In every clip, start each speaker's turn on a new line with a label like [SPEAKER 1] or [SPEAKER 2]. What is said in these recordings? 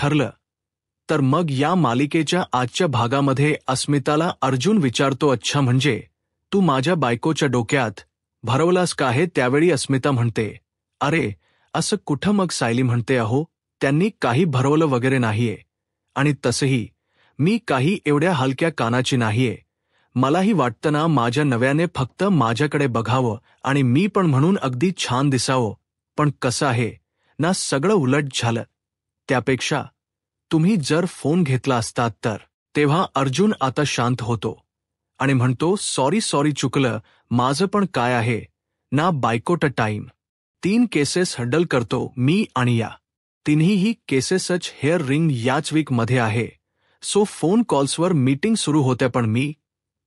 [SPEAKER 1] ठरलं. तर मग या मालिकेच्या आजच्या भागामध्ये अस्मिताला अर्जुन विचारतो, अच्छा म्हणजे तू माझ्या बायकोच्या डोक्यात भरवलास का हे? त्यावेळी अस्मिता म्हणते, अरे असं कुठं? मग सायली म्हणते, अहो त्यांनी काही भरवलं वगैरे नाहीये, आणि तसंही मी काही एवढ्या हलक्या कानाची नाहीये. मलाही वाटतं ना माझ्या नव्याने फक्त माझ्याकडे बघावं आणि मी पण म्हणून अगदी छान दिसावं. पण कसं आहे ना, सगळं उलट झालं. त्यापेक्षा तुम्ही जर फोन घेतला असतात तर. तेव्हा अर्जुन आता शांत होतो आणि म्हणतो, सॉरी चुकलं माझं. पण काय आहे ना बायकोट टाईम 3 केसेस हँडल करतो मी, आणि या तिन्हीही केसेसच हेअर रिंग याच वीकमध्ये आहे. सो फोन कॉल्सवर मीटिंग सुरू होत्या. पण मी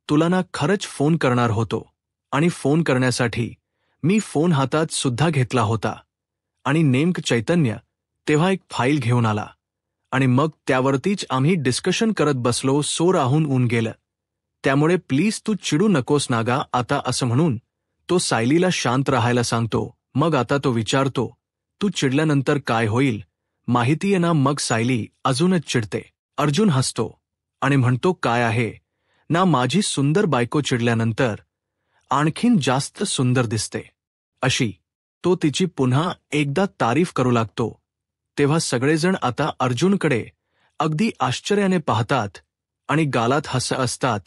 [SPEAKER 1] तुला ना खरंच फोन करणार होतो, आणि फोन करण्यासाठी मी फोन हातात सुद्धा घेतला होता. आणि नेमकं चैतन्य तेव्हा एक फाईल घेऊन आला, आणि मग त्यावरतीच आम्ही डिस्कशन करत बसलो. सो राहून ऊन गेलं, त्यामुळे प्लीज तू चिडू नकोस नागा आता, असं म्हणून तो सायलीला शांत राहायला सांगतो. मग आता तो विचारतो, तू चिडल्यानंतर काय होईल माहितीये ना? मग सायली अजूनच चिडते. अर्जुन हसतो आणि म्हणतो, काय आहे ना माझी सुंदर बायको चिडल्यानंतर आणखीन जास्त सुंदर दिसते, अशी तो तिची पुन्हा एकदा तारीफ करू लागतो. तेव्हा सगळेजण आता अर्जुनकडे अगदी आश्चर्याने पाहतात आणि गालात हसत असतात,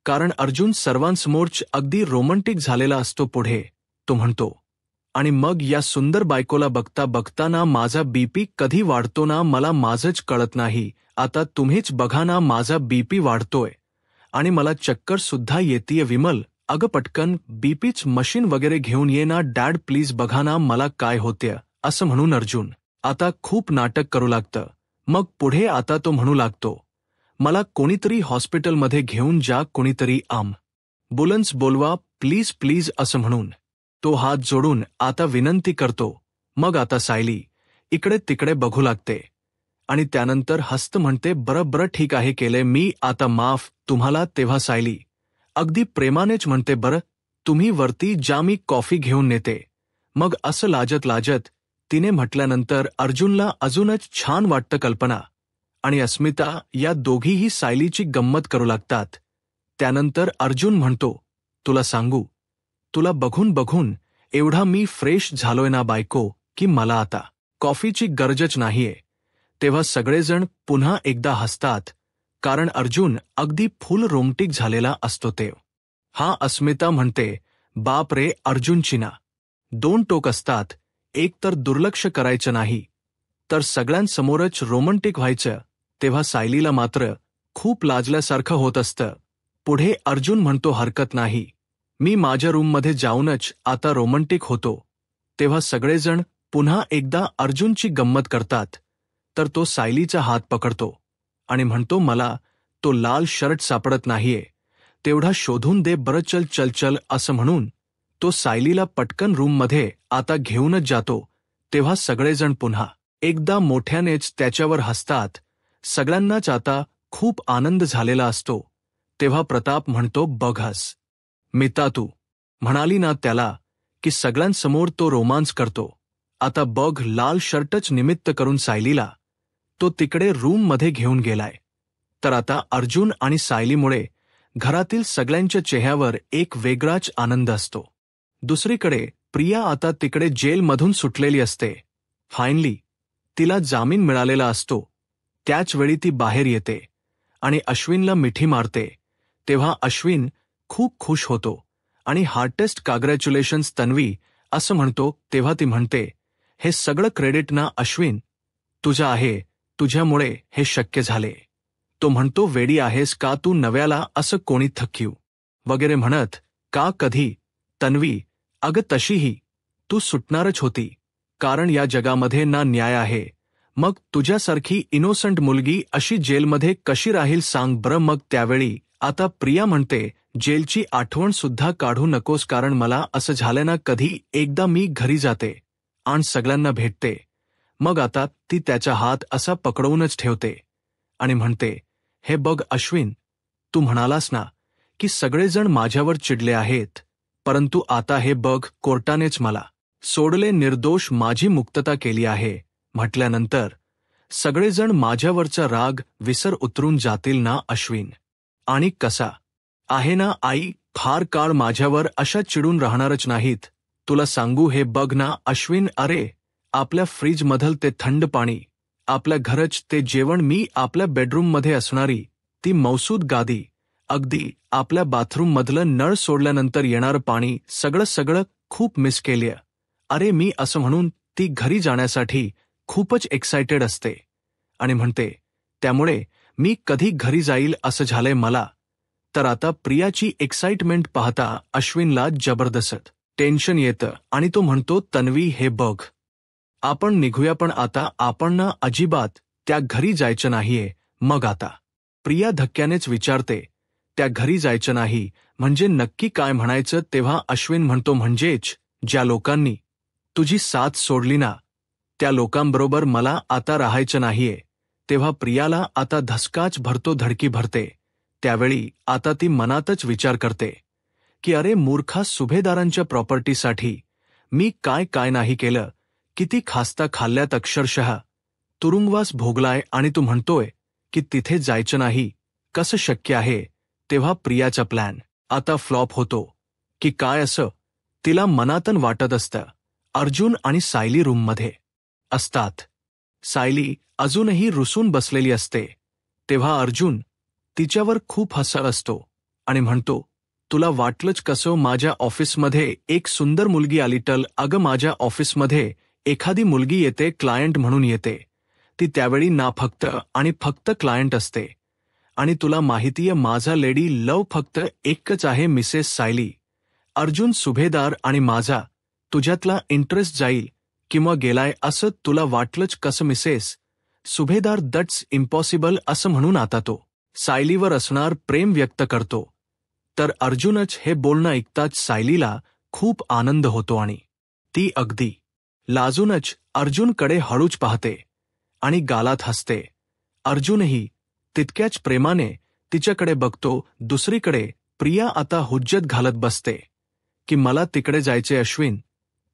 [SPEAKER 1] कारण अर्जुन सर्वांसमोरच अगदी रोमॅन्टिक झालेला असतो. पुढे तो म्हणतो, आणि मग या सुंदर बायकोला बघता बघता ना माझा बीपी कधी वाढतो ना मला माझंच कळत नाही. आता तुम्हीच बघा ना माझा बीपी वाढतोय आणि मला चक्कर सुद्धा येतीये. विमल, अगं पटकन बीपीच मशीन वगैरे घेऊन ये ना. डॅड प्लीज बघा ना मला काय होतेय, असं म्हणून अर्जुन आता खूप नाटक करू लागतं. मग पुढे आता तो म्हणू लागतो, मला कोणीतरी हॉस्पिटलमध्ये घेऊन जा, कोणीतरी ॲम्ब्युलन्स बोलवा प्लीज प्लीज, असं म्हणून तो हात जोडून आता विनंती करतो. मग आता सायली इकडे तिकडे बघू लागते आणि त्यानंतर हस्त म्हणते, बरं बरं ठीक आहे, केलंय मी आता माफ तुम्हाला. तेव्हा सायली अगदी प्रेमानेच म्हणते, बरं तुम्ही वरती जा, मी कॉफी घेऊन नेते. मग असं लाजत लाजत तिने म्हटल्यानंतर अर्जुनला अजूनच छान वाटतं. कल्पना आणि अस्मिता या दोघीही सायलीची गंमत करू लागतात. त्यानंतर अर्जुन म्हणतो, तुला सांगू, तुला बघून बघून एवढा मी फ्रेश झालोय ना बायको, की मला आता कॉफीची गरजच नाहीये. तेव्हा सगळेजण पुन्हा एकदा हसतात, कारण अर्जुन अगदी फुल रोमॅन्टिक झालेला असतो. हा अस्मिता म्हणते, बाप रे, अर्जुनची ना 2 टोक असतात. एक तर दुर्लक्ष करायचं नाही, तर सगळ्यांसमोरच रोमॅन्टिक व्हायचं. तेव्हा सायलीला मात्र खूप लाजल्यासारखं होत असतं. पुढे अर्जुन म्हणतो, हरकत नाही, मी माझ्या रूममध्ये जाऊनच आता रोमॅन्टिक होतो. तेव्हा सगळेजण पुन्हा एकदा अर्जुनची गंमत करतात. तर तो सायलीचा हात पकडतो आणि म्हणतो, मला तो लाल शर्ट सापडत नाहीये, तेवढा शोधून दे बरं, चल चल चल, असं म्हणून तो सायलीला पटकन रूममध्ये आता घेऊनच जातो. तेव्हा सगळेजण पुन्हा एकदा मोठ्यानेच त्याच्यावर हसतात. सगळ्यांनाच आता खूप आनंद झालेला असतो. तेव्हा प्रताप म्हणतो, बघस मिता, तू म्हणाली ना त्याला की सगळ्यांसमोर तो रोमांस करतो. आता बघ, लाल शर्टच निमित्त करून सायलीला तो तिकडे रूममध्ये घेऊन गेलाय. तर आता अर्जुन आणि सायलीमुळे घरातील सगळ्यांच्या चेहऱ्यावर एक वेगळाच आनंद असतो. दुसरीकडे प्रिया आता तिकडे जेलमधून सुटलेली असते. फायनली तिला जामीन मिळालेला असतो. त्याच वेळी ती बाहेर येते आणि अश्विनला मिठी मारते. तेव्हा अश्विन खूप खुश होतो आणि हार्टेस्ट कॉंग्रॅच्युलेशन्स तन्वी, असं म्हणतो. तेव्हा ती म्हणते, हे सगळं क्रेडिट ना अश्विन तुझं आहे, तुझ्यामुळे हे शक्य झाले. तो म्हणतो, वेडी आहेस का तू नव्याला, असं कोणी थक्यू वगैरे म्हणत का कधी? तन्वी, अगं तशीही तू सुटणारच होती, कारण या जगामध्ये ना न्याय आहे. मग तुझ्यासारखी इनोसंट मुलगी अशी जेलमध्ये कशी राहील सांग बरं. मग त्यावेळी आता प्रिया म्हणते, जेलची आठवण सुद्धा काढू नकोस, कारण मला असं झालं ना, कधी एकदा मी घरी जाते आणि सगळ्यांना भेटते. मग आता ती त्याचा हात असा पकडूनच ठेवते आणि म्हणते, हे बघ अश्विन, तू म्हणालास ना की सगळेजण माझ्यावर चिडले आहेत, परंतु आता हे बघ, कोर्टानेच मला सोडले, निर्दोष, माझी मुक्तता केली आहे. म्हटल्यानंतर सगळेजण माझ्यावरचा राग विसर उतरून जातील ना अश्विन? आणि कसा आहे ना आई, फार काळ माझ्यावर अशा चिडून राहणारच नाहीत. तुला सांगू हे बघ ना अश्विन, अरे आपल्या फ्रीजमधलं ते थंड पाणी, आपल्या घरच ते जेवण, मी आपल्या बेडरूममध्ये असणारी ती मौसूद गादी, अगदी आपल्या बाथरूममधलं नळ सोडल्यानंतर येणारं पाणी, सगळं सगळं खूप मिस केलं. अरे मी असं म्हणून ती घरी जाण्यासाठी खूपच एक्सायटेड असते आणि म्हणते, त्यामुळे मी कधी घरी जाईल असं झालंय मला. तर आता प्रियाची एक्साइटमेंट पाहता अश्विनला जबरदस्त टेन्शन येतं आणि तो म्हणतो, तन्वी हे बघ, आपण निघूया पण आता आपण ना अजिबात त्या घरी जायचं नाहीये. मग आता? प्रिया धक्क्यानेच विचारते. त्या घरी जायचं नाही म्हणजे नक्की काय म्हणायचं? तेव्हा अश्विन म्हणतो, म्हणजेच ज्या लोकांनी तुझी साथ सोडली ना, त्या लोकांबरोबर मला आता राहायचं नाहीये. तेव्हा प्रियाला आता धसकाच भरतो, धडकी भरते. त्यावेळी आता ती मनातच विचार करते की अरे मूर्खा, सुभेदारांच्या प्रॉपर्टीसाठी मी काय काय नाही केलं, किती खास्ता खाल्ल्यात, अक्षरशः तुरुंगवास भोगलाय, आणि तू म्हणतोय की तिथे जायचं नाही, कसं शक्य आहे? तेव्हा प्रियाचा प्लॅन आता फ्लॉप होतो की काय असं तिला मनातन वाटत असतं. अर्जुन आणि सायली रूममध्ये असतात. सायली अजूनही रुसून बसलेली असते. तेव्हा अर्जुन तिच्यावर खूप हसत असतो आणि म्हणतो, तुला वाटलंच कसं? माझ्या ऑफिसमध्ये एक सुंदर मुलगी आली. अगं माझ्या ऑफिसमध्ये एखादी मुलगी येते, क्लायंट म्हणून येते. ती त्यावेळी ना फक्त आणि फक्त क्लायंट असते. आणि तुला माहितीये माझा लेडी लव फक्त एकच आहे, मिसेस सायली. अर्जुन, सुभेदार आणि माझा तुझ्यातला इंटरेस्ट जाईल किंवा गेलाय असं तुला वाटलंच कसं मिसेस? सुभेदार, दट्स इम्पॉसिबल असं म्हणून आता तो सायलीवर असणार प्रेम व्यक्त करतो. तर अर्जुनच हे बोलणं ऐकताच सायलीला खूप आनंद होतो आणि ती अगदी लाजूनच अर्जुनकडे हळूच पाहते आणि गालात हसते. अर्जुनही तितक्याच प्रेमाने तिच्याकडे बघतो. दुसरीकडे प्रिया आता हुज्जत घालत बसते की मला तिकडे जायचे. अश्विन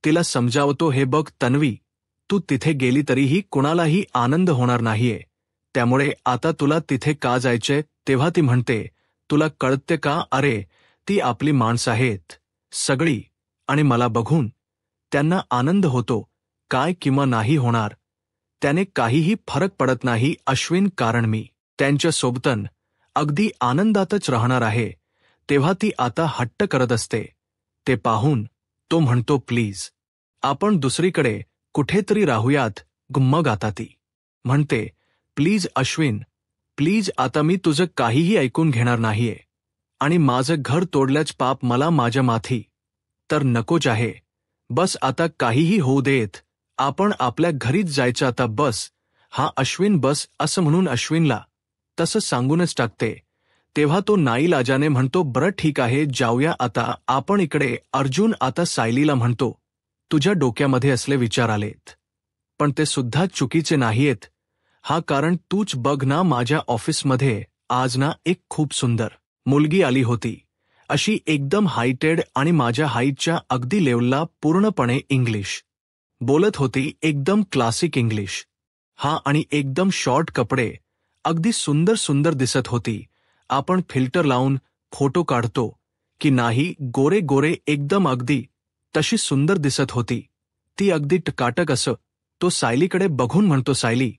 [SPEAKER 1] तिला समजावतो, हे बघ तन्वी, तू तिथे गेली तरीही कुणालाही आनंद होणार नाहीये, त्यामुळे आता तुला तिथे का जायचंय? तेव्हा ती म्हणते, तुला कळते का? अरे ती आपली माणसं आहेत सगळी, आणि मला बघून त्यांना आनंद होतो काय किंवा नाही होणार, त्याने काहीही फरक पडत नाही अश्विन, कारण मी त्यांच्या सोबतन अगदी आनंदातच राहणार आहे. तेव्हा ती आता हट्ट करत असते. ते पाहून तो म्हणतो, प्लीज आपण दुसरीकडे कुठेतरी राहूयात. मग आता ती म्हणते, प्लीज अश्विन, प्लीज, आता मी तुझं काहीही ऐकून घेणार नाहीये, आणि माझं घर तोडल्याच पाप मला माझ्या माथी तर नकोच आहे. बस आता काहीही होऊ देत, आपण आपल्या घरीच जायचं आता, बस. हा अश्विन बस, असं म्हणून अश्विनला तसं सांगूनच टाकते. तेव्हा तो नाईलाजाने म्हणतो, बरं ठीक आहे, जाऊया आता आपण इकडे. अर्जुन आता सायलीला म्हणतो, तुझ्या डोक्यामध्ये असले विचार आलेत, पण ते सुद्धा चुकीचे नाहीयेत. हा कारण तूच बघ ना, माझ्या ऑफिसमध्ये आज ना एक खूप सुंदर मुलगी आली होती, अशी एकदम हायटेड आणि माझ्या हाईटच्या अगदी लेवलला, पूर्णपणे इंग्लिश बोलत होती, एकदम क्लासिक इंग्लिश. हा, आणि एकदम शॉर्ट कपडे, अगदी सुंदर सुंदर दिसत होती. आपण फिल्टर लावून फोटो काढतो की नाही, गोरे गोरे एकदम अगदी तशी सुंदर दिसत होती ती, अगदी टकाटक. असं तो सायलीकडे बघून म्हणतो. सायली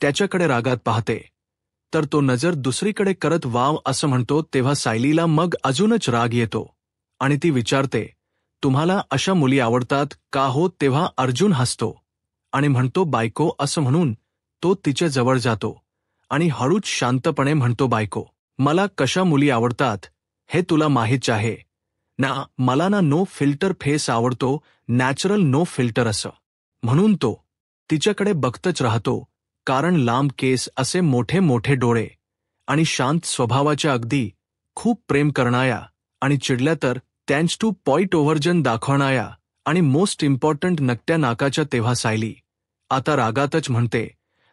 [SPEAKER 1] त्याच्याकडे रागात पाहते, तर तो नजर दुसरीकडे करत वाव असं म्हणतो. तेव्हा सायलीला मग अजूनच राग येतो आणि ती विचारते, तुम्हाला अशा मुली आवडतात का हो? तेव्हा अर्जुन हसतो आणि म्हणतो, बायको, असं म्हणून तो तिच्या जवळ जातो आणि हळूच शांतपणे म्हणतो, बायको, मला कशा मुली आवडतात हे तुला माहीत आहे ना? मला ना नो फिल्टर फेस आवडतो, नॅचरल नो फिल्टर. असं म्हणून तो तिच्याकडे बघतच राहतो, कारण लांब केस, असे मोठे मोठे डोळे आणि शांत स्वभावाच्या, अगदी खूप प्रेम करणाया आणि चिडल्या तर त्यांच टू पॉइंट ओव्हर्जन दाखवणाया, आणि मोस्ट इम्पॉर्टंट नकट्या नाकाच्या. तेव्हा सायली आता रागातच म्हणते,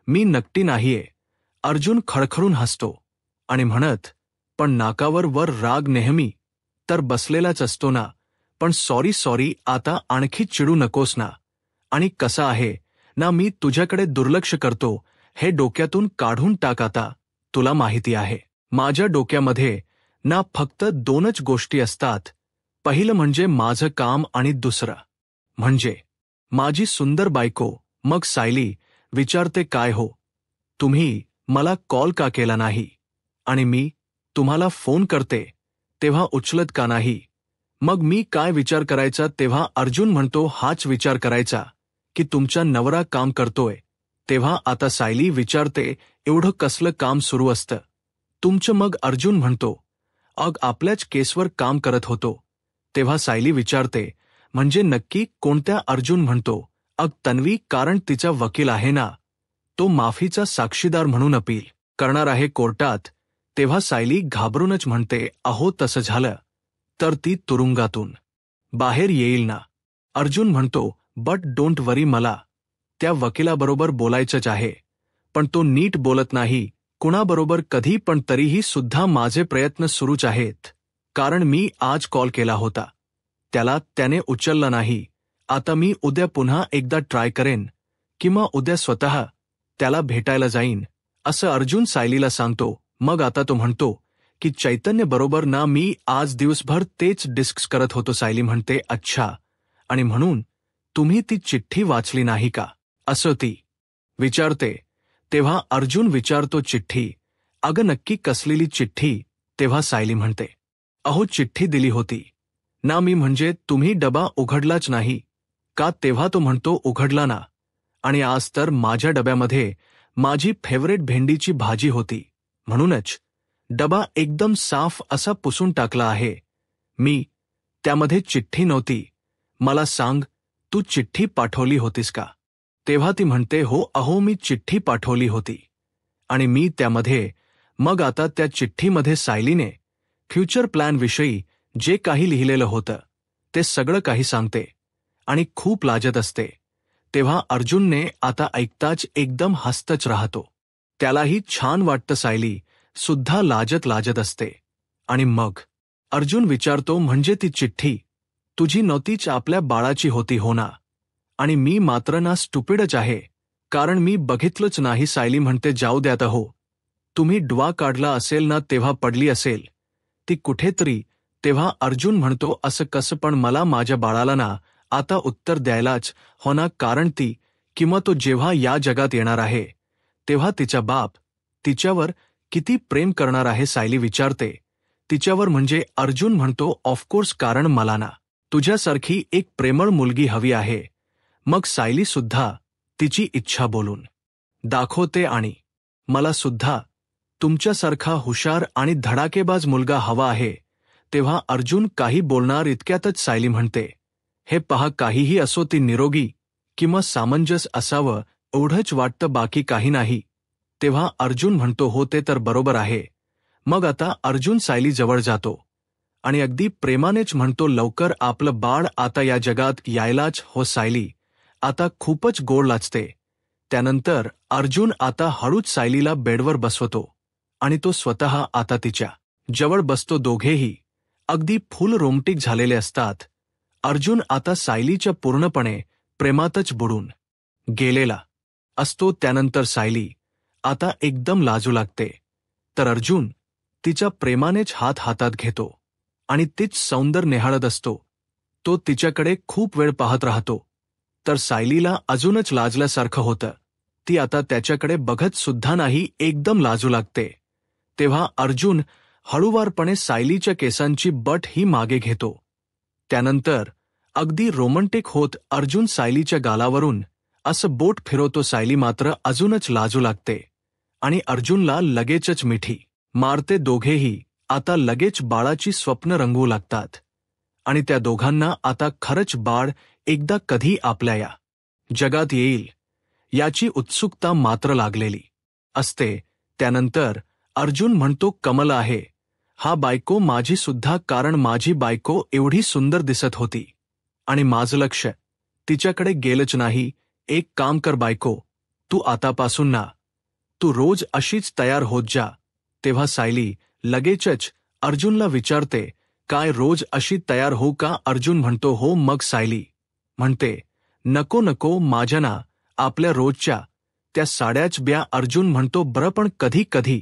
[SPEAKER 1] मी नकटी नाहीये. अर्जुन खळखळून हसतो आणि म्हणत, पण नाकावर वर राग नेहमी तर बसलेलाच असतो ना, पण सॉरी, आता आणखी चिडू नकोस ना. आणि कसा आहे ना, मी तुझ्याकडे दुर्लक्ष करतो, हे डोक्यातून काढून टाक आता. तुला माहिती आहे, माझ्या डोक्यामध्ये ना फक्त दोनच गोष्टी असतात. पहिलं म्हणजे माझं काम आणि दुसरं म्हणजे माझी सुंदर बायको. मग सायली विचारते, काय हो, तुम्ही मला कॉल का केला नाही? आणि मी तुम्हाला फोन करते तेव्हा उचलत का नाही? मग मी काय विचार करायचा तेव्हा अर्जुन म्हणतो हाच विचार करायचा की तुमचा नवरा काम करतोय. तेव्हा आता सायली विचारते, एवढं कसलं काम सुरू असतं तुमचं? मग अर्जुन म्हणतो, अग आपल्याच केसवर काम करत होतो. तेव्हा सायली विचारते, म्हणजे नक्की कोणत्या? अर्जुन म्हणतो, अग तन्वी, कारण तिचा वकील आहे ना, तो माफीचा साक्षीदार म्हणून अपील करणार आहे कोर्टात. तेव्हा सायली घाबरूनच म्हणते, अहो तसं झालं तर ती तुरुंगातून बाहेर येईल ना? अर्जुन म्हणतो, बट डोंट वरी, मला त्या वकिलाबरोबर बोलायचंच आहे, पण तो नीट बोलत नाही कुणाबरोबर कधी, पण तरीही सुद्धा माझे प्रयत्न सुरूच आहेत. कारण मी आज कॉल केला होता त्याने उचलला नाही. आता मी उद्या पुन्हा एकदा ट्राय करेन किंवा उद्या स्वतः त्याला भेटायला जाईन, असं अर्जुन सायलीला सांगतो. मग आता तो म्हणतो की चैतन्य बरोबर ना, मी आज दिवसभर तेच डिस्कस करत होतो. सायली म्हणते, अच्छा, आणि म्हणून तुम्ही ती चिठ्ठी वाचली नाही का, असं ती विचारते. तेव्हा अर्जुन विचारतो, चिठ्ठी? अगं नक्की कसलेली चिठ्ठी? तेव्हा सायली म्हणते, अहो चिठ्ठी दिली होती ना मी, म्हणजे तुम्ही डबा उघडलाच नाही का? तेव्हा तो म्हणतो, उघडला ना, आणि आज तर माझ्या डब्यामध्ये माझी फेवरेट भेंडीची भाजी होती, म्हणूनच डबा एकदम साफ असा पुसून टाकला आहे मी. त्यामध्ये चिठ्ठी नव्हती. मला सांग, तू चिठ्ठी पाठवली होतीस का? तेव्हा ती म्हणते, हो अहो मी चिठ्ठी पाठवली होती आणि मी त्यामध्ये. मग आता त्या चिठ्ठीमध्ये सायलीने फ्युचर प्लॅन विषयी जे काही लिहिलेलं होतं ते सगळं काही सांगते आणि खूप लाजत असते. तेव्हा अर्जुनने आता ऐकताच एकदम हसतच राहतो. त्यालाही छान वाटतं, सायली सुद्धा लाजत असते. आणि मग अर्जुन विचारतो, म्हणजे ती चिठ्ठी तुझी नव्हतीच, आपल्या बाळाची होती हो ना? आणि मी मात्र ना स्टुपिडच आहे, कारण मी बघितलंच नाही. सायली म्हणते, जाऊ द्यात हो, तुम्ही डवा काढला असेल ना तेव्हा पडली असेल ती कुठेतरी. तेव्हा अर्जुन म्हणतो, असं कसं? पण मला माझ्या बाळाला ना आता उत्तर द्यायलाच हो ना, कारण ती किंवा तो जेव्हा या जगात येणार आहे तेव्हा तिचा बाप तिच्यावर किती प्रेम करणार आहे? सायली विचारते, तिच्यावर म्हणजे? अर्जुन म्हणतो, ऑफकोर्स, कारण मला ना तुझ्यासारखी एक प्रेमळ मुलगी हवी आहे. मग सायली सुद्धा तिची इच्छा बोलून दाखवते आणि मला सुद्धा तुमच्यासारखा हुशार आणि धडाकेबाज मुलगा हवा आहे. तेव्हा अर्जुन काही बोलणार इतक्यातच सायली म्हणते, हे पहा, काहीही असो, ती निरोगी किंवा सामंजस असावं एवढंच वाटतं, बाकी काही नाही. तेव्हा अर्जुन म्हणतो, हो ते तर बरोबर आहे. मग आता अर्जुन सायली जवळ जातो आणि अगदी प्रेमानेच म्हणतो, लवकर आपलं बाळ आता या जगात यायलाच हो सायली. आता खूपच गोड लाजते. त्यानंतर अर्जुन आता हळूच सायलीला बेडवर बसवतो आणि तो स्वतः आता तिच्या जवळ बसतो. दोघेही अगदी फुल रोमॅन्टिक झालेले असतात. अर्जुन आता सायलीच्या पूर्णपणे प्रेमातच बुडून गेलेला असतो. त्यानंतर सायली आता एकदम लाजू लागते, तर अर्जुन तिच्या प्रेमानेच हात हातात घेतो आणि तीच सौंदर्य निहाळत असतो. तो तिच्याकडे खूप वेळ पाहत राहतो, तर सायलीला अजूनच लाजल्यासारखं होतं. ती आता त्याच्याकडे बघत सुद्धा नाही, एकदम लाजू लागते. तेव्हा अर्जुन हळूवारपणे सायलीच्या केसांची बट ही मागे घेतो. त्यानंतर अगदी रोमॅन्टिक होत अर्जुन सायलीच्या गालावरून असं बोट फिरवतो. सायली मात्र अजूनच लाजू लागते आणि अर्जुनला लगेचच मिठी मारते. दोघेही आता लगेच बाळाची स्वप्न रंगवू लागतात आणि त्या दोघांना आता खरंच बाळ एकदा कधी आपल्या या जगात येईल याची उत्सुकता मात्र लागलेली असते. त्यानंतर अर्जुन म्हणतो, कमल आहे हा बायको माझी सुद्धा, कारण माझी बायको एवढी सुंदर दिसत होती आणि माझं लक्ष तिच्याकडे गेलंच नाही. एक काम कर बायको, तू आतापासून ना तू रोज अशीच तयार होत जा. तेव्हा सायली लगेचच अर्जुनला विचारते, काय रोज अशी तयार हो का? अर्जुन म्हणतो, हो. मग सायली म्हणते, नको नको, माझ्या ना आपल्या रोजच्या त्या साड्याच ब्या. अर्जुन म्हणतो बरं पण कधी कधी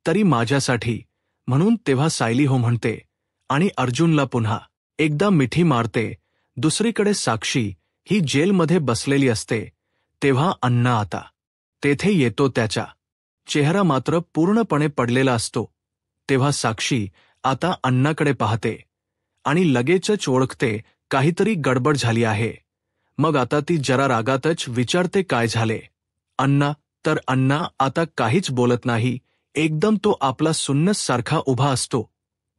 [SPEAKER 1] तरी माझ्यासाठी म्हणून. तेव्हा सायली हो म्हणते आणि अर्जुनला पुन्हा एकदा मिठी मारते. दुसरीकडे साक्षी ही जेलमध्ये बसलेली असते. तेव्हा अण्णा आता तेथे येतो. त्याचा चेहरा मात्र पूर्णपणे पडलेला असतो. तेव्हा साक्षी आता अण्णाकडे पाहते आणि लगेचच ओळखते काहीतरी गडबड झाली आहे. मग आता ती जरा रागातच विचारते काय झाले अण्णा. तर अण्णा आता काहीच बोलत नाही. एकदम तो आपला सुन्नस सारखा उभा असतो.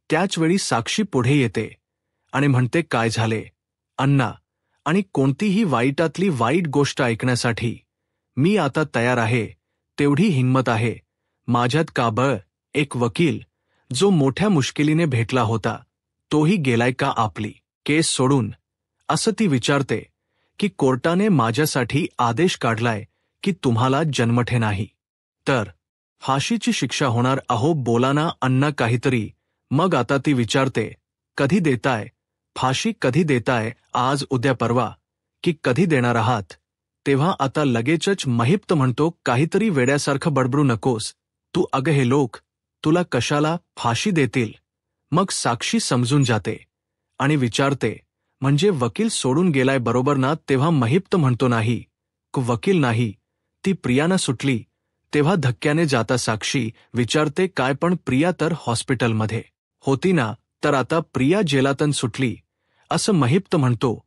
[SPEAKER 1] त्याचवेळी साक्षी पुढे येते आणि म्हणते काय झाले अण्णा, आणि कोणतीही वाईटातली वाईट गोष्ट ऐकण्यासाठी मी आता तयार आहे. तेवढी हिंमत आहे माझ्यात का बळ. एक वकील जो मोठ्या मुश्किलीने भेटला होता तोही गेलाय का आपली केस सोडून, असं ती विचारते. की कोर्टाने माझ्यासाठी आदेश काढलाय की तुम्हाला जन्मठे नाही तर फाशीची शिक्षा होणार. अहो बोला ना अण्णा काहीतरी. मग आता ती विचारते कधी देताय फाशी, कधी देताय, आज उद्या परवा, की कधी देणार आहात. तेव्हा आता लगेचच महिप्त म्हणतो काहीतरी वेड्यासारखं बडबडू नकोस तू. अगं हे लोक तुला कशाला फाशी देतील. मग साक्षी समजून जाते आणि विचारते म्हणजे वकील सोडून गेलाय बरोबर ना. तेव्हा महिप्त म्हणतो नाही वकील नाही, ती प्रियानं सुटली. तेव्हा धक्क्याने जाता साक्षी विचारते काय पण प्रिया तर हॉस्पिटलमध्ये होती ना. तर आता प्रिया जेलातून सुटली असं महिप्त म्हणतो.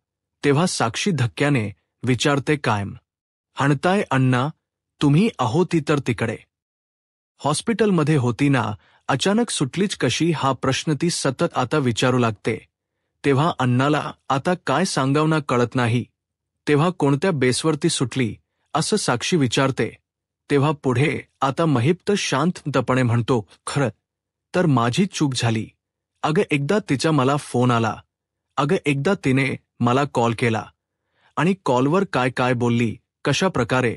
[SPEAKER 1] तेव्हा साक्षी धक्क्याने विचारते कायम हाणताय अण्णा तुम्ही. अहो ती तर तिकडे हॉस्पिटलमध्ये होती ना, अचानक सुटलीच कशी हा प्रश्न ती सतत आता विचारू लागते. तेव्हा अण्णाला आता काय सांगावं ना कळत नाही. तेव्हा कोणत्या बेसवरती सुटली असं साक्षी विचारते. तेव्हा पुढे आता महिप्त शांतपणे म्हणतो खरं तर माझी चूक झाली. अगं एकदा तिचा मला फोन आला. अगं एकदा तिने मला कॉल केला आणि कॉलवर काय काय बोलली, कशा प्रकारे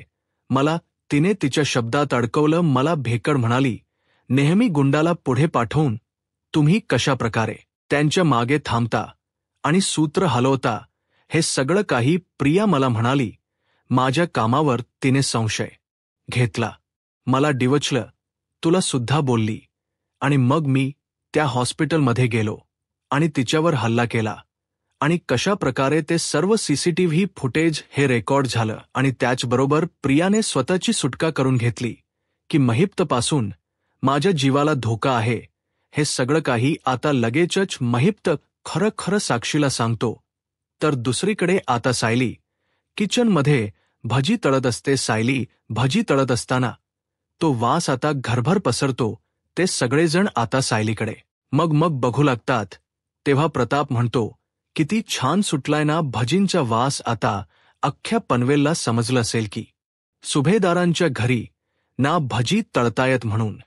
[SPEAKER 1] मला तिने तिच्या शब्दात अडकवलं. मला भेकड म्हणाली, नेहमी गुंडाला पुढे पाठवून तुम्ही कशा प्रकारे त्यांच्या मागे थांबता आणि सूत्र हलवता. हे सगळं काही प्रिया मला म्हणाली. माझ्या कामावर तिने संशय घेतला, मला डिवचलं, तुला सुद्धा बोलली. आणि मग मी त्या हॉस्पिटलमध्ये गेलो आणि तिच्यावर हल्ला केला. आणि कशा प्रकारे ते सर्व सीसीटीव्ही फुटेज हे रेकॉर्ड झालं. आणि त्याचबरोबर प्रियाने स्वतःची सुटका करून घेतली की महिप्तपासून माझ्या जीवाला धोका आहे. हे सगळं काही आता लगेचच महिप्त खरं खरं साक्षीला सांगतो. तर दुसरीकडे आता सायली किचनमध्ये भजी तळत असते. सायली भजी तळत असताना तो वास आता घरभर पसरतो. ते सगळेजण आता सायलीकडे मग बघू लागतात. तेव्हा प्रताप म्हणतो किती छान सुटलाय ना भजींचा वास. आता अख्ख्या पनवेलला समजलं असेल की सुभेदारांच्या घरी ना भजी तळतायत म्हणून.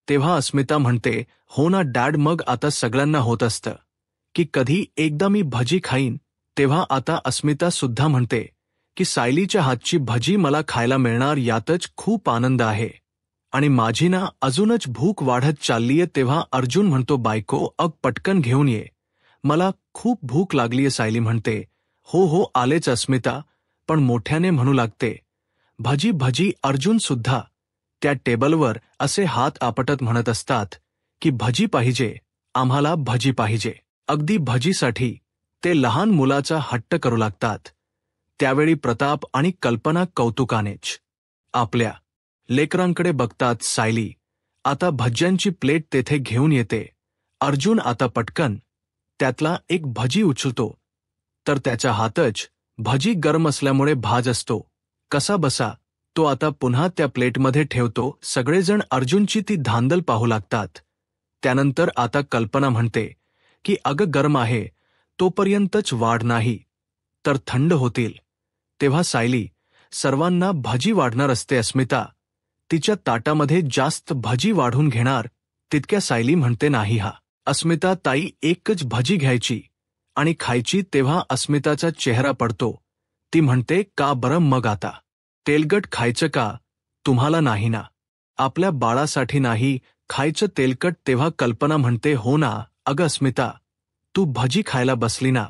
[SPEAKER 1] तेव्हा अस्मिता म्हणते हो ना डॅड. मग आता सगळ्यांना होत असतं की कधी एकदा मी भजी खाईन. तेव्हा आता अस्मिता सुद्धा म्हणते की सायलीच्या हातची भजी मला खायला मिळणार यातच खूप आनंद आहे आणि माझी ना अजूनच भूक वाढत चाललीये. तेव्हा अर्जुन म्हणतो बायको अग पटकन घेऊन ये, मला खूप भूक लागलीये. सायली म्हणते हो आलेच अस्मिता, पण मोठ्याने म्हणू लागते भजी भजी. अर्जुन सुद्धा त्या टेबलवर असे हात आपटत म्हणत असतात की भजी पाहिजे, आम्हाला भजी पाहिजे. अगदी भजीसाठी ते लहान मुलाचा हट्ट करू लागतात. त्यावेळी प्रताप आणि कल्पना कौतुकानेच आपल्या लेकरांकडे बघतात. सायली आता भज्यांची प्लेट तेथे घेऊन येते. अर्जुन आता पटकन त्यातला एक भजी उचलतो तर त्याचा हातच भजी गरम असल्यामुळे भाज असतो. कसा बसा तो आता पुन्हा त्या प्लेटमध्ये ठेवतो. सगळेजण अर्जुनची ती धांदल पाहू लागतात. त्यानंतर आता कल्पना म्हणते की अगं गरम आहे तोपर्यंतच वाढ, नाही तर थंड होतील. तेव्हा सायली सर्वांना भजी वाढणार असते. अस्मिता तिच्या ताटामध्ये जास्त भजी वाढून घेणार तितक्या सायली म्हणते नाही हा अस्मिता ताई एकच भजी घ्यायची आणि खायची. तेव्हा अस्मिताचा चेहरा पडतो. ती म्हणते का बरं मग आता तेलकट खायचं का तुम्हाला नाही ना, आपल्या बाळासाठी नाही खायचं तेलकट. तेव्हा कल्पना म्हणते हो ना अगं अस्मिता, तू भजी खायला बसली ना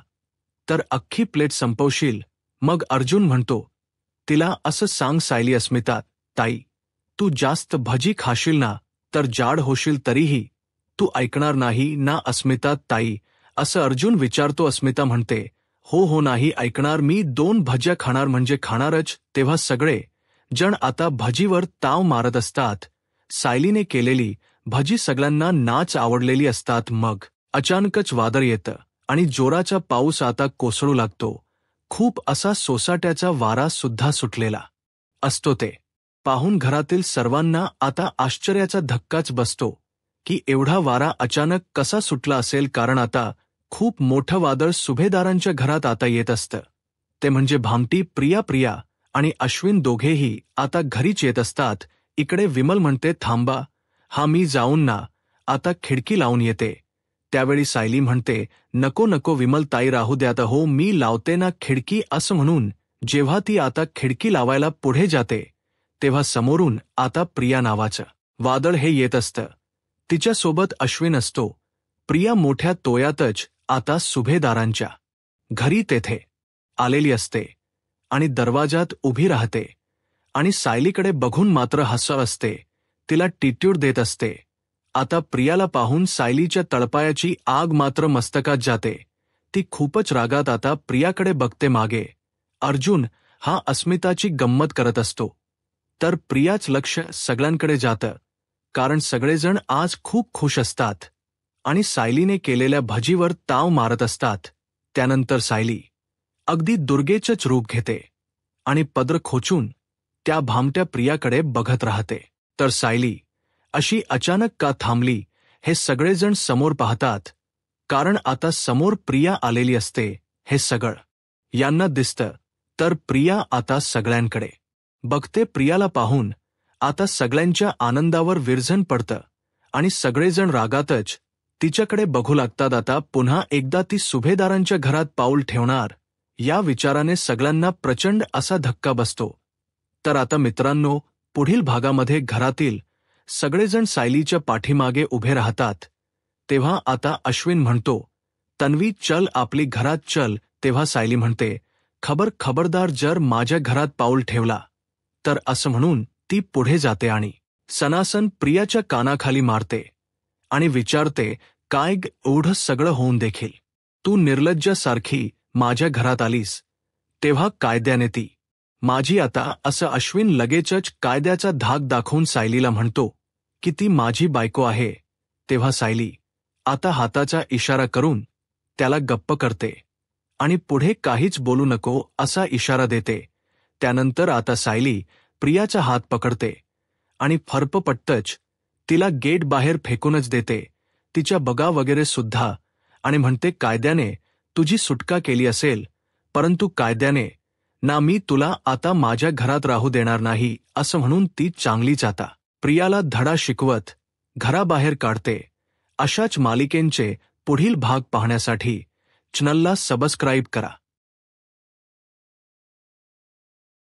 [SPEAKER 1] तर अख्खी प्लेट संपवशील. मग अर्जुन म्हणतो तिला असं सांग सायली. अस्मिता ताई, तू जास्त भजी खाशील ना तर जाड होशील तरीही तू ऐकणार नाही ना अस्मिता ताई, असं अर्जुन विचारतो. अस्मिता म्हणते, हो हो नाही ऐकणार मी, 2 भज्या खाणार म्हणजे खाणारच. तेव्हा सगळे जण आता भजीवर ताव मारत असतात. सायलीने केलेली भजी सगळ्यांना नाच आवडलेली असतात. मग अचानकच वादळ येतं आणि जोराचा पाऊस आता कोसळू लागतो. खूप असा सोसाट्याचा वारा सुद्धा सुटलेला असतो. ते पाहून घरातील सर्वांना आता आश्चर्याचा धक्काच बसतो की एवढा वारा अचानक कसा सुटला असेल, कारण आता खूप मोठं वादळ सुभेदारांच्या घरात आता येत असतं. ते म्हणजे भामटी. प्रिया आणि अश्विन दोघेही आता घरीच येत असतात. इकडे विमल म्हणते, थांबा, हा मी जाऊन ना आता खिडकी लावून येते. त्यावेळी सायली म्हणते, नको नको विमल ताई, राहू द्यात हो, मी लावते ना खिडकी. असं म्हणून जेव्हा ती आता खिडकी लावायला पुढे जाते तेव्हा समोरून आता प्रिया नावाचं वादळ हे येत असतं. तिच्यासोबत अश्विन असतो. प्रिया मोठ्या तोयातच आता सुभेदारांच्या घरी तेथे आलेली असते आणि दरवाजात उभी राहते आणि सायलीकडे बघून मात्र हसत असते. तिला टिट्यूड देत असते. आता प्रियाला पाहून सायलीच्या तळपायाची आग मात्र मस्तकात जाते. ती खूपच रागात आता प्रियाकडे बघते. मागे अर्जुन हा अस्मिताची गंमत करत असतो तर प्रियाच लक्ष सगळ्यांकडे जातं, कारण सगळेजण आज खूप खुश असतात आणि सायलीने केलेल्या भजीवर ताव मारत असतात. त्यानंतर सायली अगदी दुर्गेचंच रूप घेते आणि पदर खोचून त्या भामट्या प्रियाकडे बघत राहते. तर सायली अशी अचानक का थांबली हे सगळेजण समोर पाहतात, कारण आता समोर प्रिया आलेली असते. हे सगळं यांना दिसतं. तर प्रिया आता सगळ्यांकडे बघते. प्रियाला पाहून आता सगळ्यांच्या आनंदावर विरजण पडतं आणि सगळेजण रागातच तिच्याकडे बघू लागतात. आता पुन्हा एकदा ती सुभेदारांच्या घरात पाऊल ठेवणार या विचाराने सगळ्यांना प्रचंड असा धक्का बसतो. तर आता मित्रांनो, पुढील भागामध्ये घरातील सगळेजण सायलीच्या पाठीमागे उभे राहतात. तेव्हा आता अश्विन म्हणतो, तन्वी चल आपली घरात चल. तेव्हा सायली म्हणते, खबरदार जर माझ्या घरात पाऊल ठेवला तर. असं म्हणून ती पुढे जाते आणि सनासन प्रियाच्या कानाखाली मारते आणि विचारते, काय एवढं सगळं होऊन देखील तू निर्लज्जासारखी माझ्या घरात आलीस, तेव्हा कायद्याने ती माझी आता. असं अश्विन लगेचच कायद्याचा धाक दाखवून सायलीला म्हणतो की ती माझी बायको आहे. तेव्हा सायली आता हाताचा इशारा करून त्याला गप्प करते आणि पुढे काहीच बोलू नको असा इशारा देते. त्यानंतर आता सायली प्रियाचा हात पकडते आणि फरफपट्टच तिला गेट बाहेर फेकूनच देते. तिच्या बगा वगैरे सुद्धा, आणि म्हणते, कायद्याने तुझी सुटका केली असेल, परंतु कायद्याने ना, मी तुला आता माझ्या घरात राहू देणार नाही. असं म्हणून ती चांगलीच आता प्रियाला धडा शिकवत घराबाहेर काढते. अशाच मालिकेंचे पुढील भाग पाहण्यासाठी चॅनलला सबस्क्राईब करा.